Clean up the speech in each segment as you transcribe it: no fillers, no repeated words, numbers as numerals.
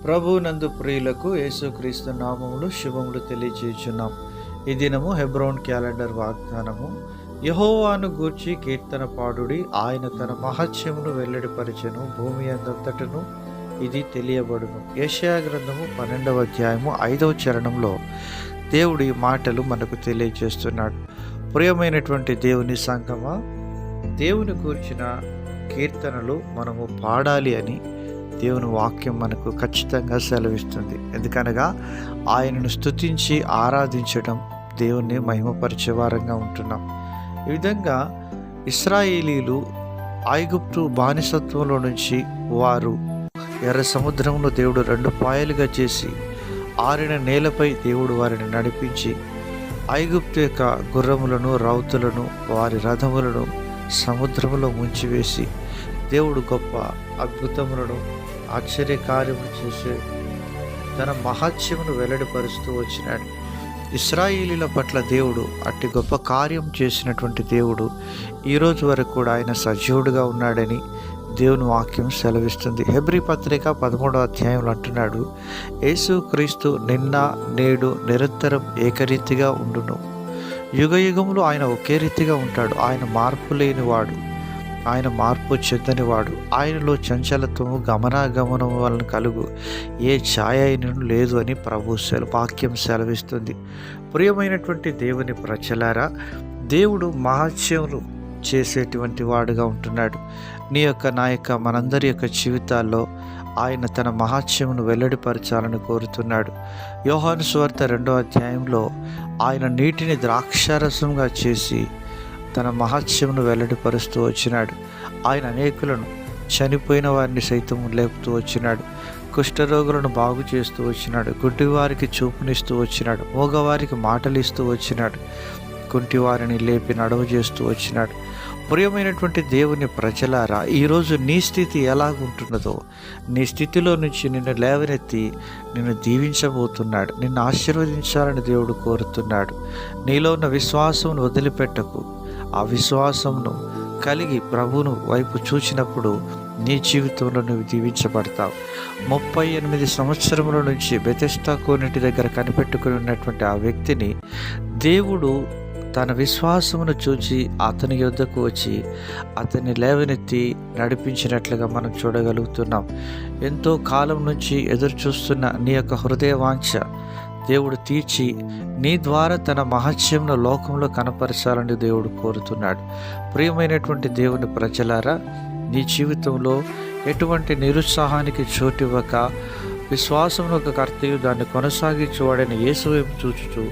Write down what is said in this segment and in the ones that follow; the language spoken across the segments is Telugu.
ప్రభువునందు ప్రియులకు యేసుక్రీస్తు నామములు శుభములు తెలియజేయుచున్నాం. ఈ దినము హెబ్రోన్ క్యాలెండర్ వాగ్దానము. యెహోవాను గూర్చి కీర్తన పాడుడి, ఆయన తన మహత్యమును వెల్లడిపరిచెను, భూమి అంతటను ఇది తెలియబడును. యెషయా గ్రంథము 12వ అధ్యాయము 5వ చరణంలో దేవుడి మాటలు మనకు తెలియజేస్తున్నాడు. ప్రియమైనటువంటి దేవుని సంగమా, దేవుని గూర్చిన కీర్తనలు మనము పాడాలి అని దేవుని వాక్యం మనకు ఖచ్చితంగా సెలవిస్తుంది. ఎందుకనగా ఆయనను స్తుతించి ఆరాధించడం, దేవుణ్ణి మహిమపరిచే వారంగా ఉంటున్నాం. ఈ విధంగా ఇశ్రాయేలీలు ఐగుప్తు బానిసత్వంలో నుంచి వారు ఎర్ర సముద్రంలో దేవుడు 2 పాయలుగా చేసి ఆరిన నేలపై దేవుడు వారిని నడిపించి ఐగుప్తు యొక్క గుర్రములను, రౌతులను, వారి రథములను సముద్రములో ముంచివేసి దేవుడు గొప్ప అద్భుతములను, ఆశ్చర్యకార్యములు చేసి తన మహత్యమును వెల్లడిపరుస్తూ వచ్చినాడు. ఇశ్రాయేలీల పట్ల దేవుడు అట్టి గొప్ప కార్యం చేసినటువంటి దేవుడు ఈరోజు వరకు కూడా ఆయన సజీవుడుగా ఉన్నాడని దేవుని వాక్యం సెలవిస్తుంది. హెబ్రీ పత్రిక 13వ అధ్యాయంలో అంటున్నాడు, యేసుక్రీస్తు నిన్న నేడు నిరంతరం ఏకరీతిగా ఉండును. యుగయుగములు ఆయన ఒకే రీతిగా ఉంటాడు. ఆయన మార్పు లేనివాడు, ఆయన మార్పు చెందనివాడు. ఆయనలో చంచలత్వము గమనాగమనము వలన కలుగు ఏ ఛాయ అయినను లేదు అని ప్రభు వాక్యం సెలవిస్తుంది. ప్రియమైనటువంటి దేవుని ప్రజలారా, దేవుడు మహత్యమును చేసేటువంటి వాడుగా ఉంటున్నాడు. నీ యొక్క, నా యొక్క, మనందరి యొక్క జీవితాల్లో ఆయన తన మహత్యమును వెల్లడిపరచాలని కోరుతున్నాడు. యోహాను సువార్త 2వ అధ్యాయంలో ఆయన నీటిని ద్రాక్షారసంగా చేసి తన మహత్యమును వెల్లడిపరుస్తూ వచ్చినాడు. ఆయన అనేకులను, చనిపోయిన వారిని సైతం లేపుతూ వచ్చినాడు. కుష్ఠరోగులను బాగు చేస్తూ వచ్చినాడు. గుడ్డివారికి చూపునిస్తూ వచ్చినాడు. మోగవారికి మాటలు ఇస్తూ వచ్చినాడు. కుంటివారిని లేపి నడవ చేస్తూ వచ్చినాడు. ప్రియమైనటువంటి దేవుని ప్రజలారా, ఈరోజు నీ స్థితి ఎలాగుంటున్నదో, నీ స్థితిలో నుంచి నిన్ను లేవనెత్తి నిన్ను దీవించబోతున్నాడు. నిన్ను ఆశీర్వదించాలని దేవుడు కోరుతున్నాడు. నీలో ఉన్న విశ్వాసమును వదిలిపెట్టకు. ఆ విశ్వాసమును కలిగి ప్రభువును వైపు చూచినప్పుడు నీ జీవితంలో నువ్వు దీవించబడతావు. 38 సంవత్సరముల నుంచి బెతెస్దా కోనేటి దగ్గర కనిపెట్టుకుని ఉన్నటువంటి ఆ వ్యక్తిని దేవుడు తన విశ్వాసమును చూచి అతని యొద్దకు వచ్చి అతన్ని లేవనెత్తి నడిపించినట్లుగా మనం చూడగలుగుతున్నాం. ఎంతో కాలం నుంచి ఎదురు చూస్తున్న నీ యొక్క హృదయ వాంఛ దేవుడు తీర్చి నీ ద్వారా తన మహత్యమును లోకంలో కనపరచాలని దేవుడు కోరుతున్నాడు. ప్రియమైనటువంటి దేవుని ప్రజలారా, నీ జీవితంలో ఎటువంటి నిరుత్సాహానికి చోటివ్వక విశ్వాసమును ఒక కర్తయు దాన్ని కొనసాగించేవాడని యేసు వైపు చూచుచూ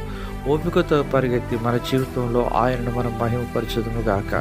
ఓపికతో పరిగెత్తి మన జీవితంలో ఆయనను మనం మహిమపరచుదుము గాక.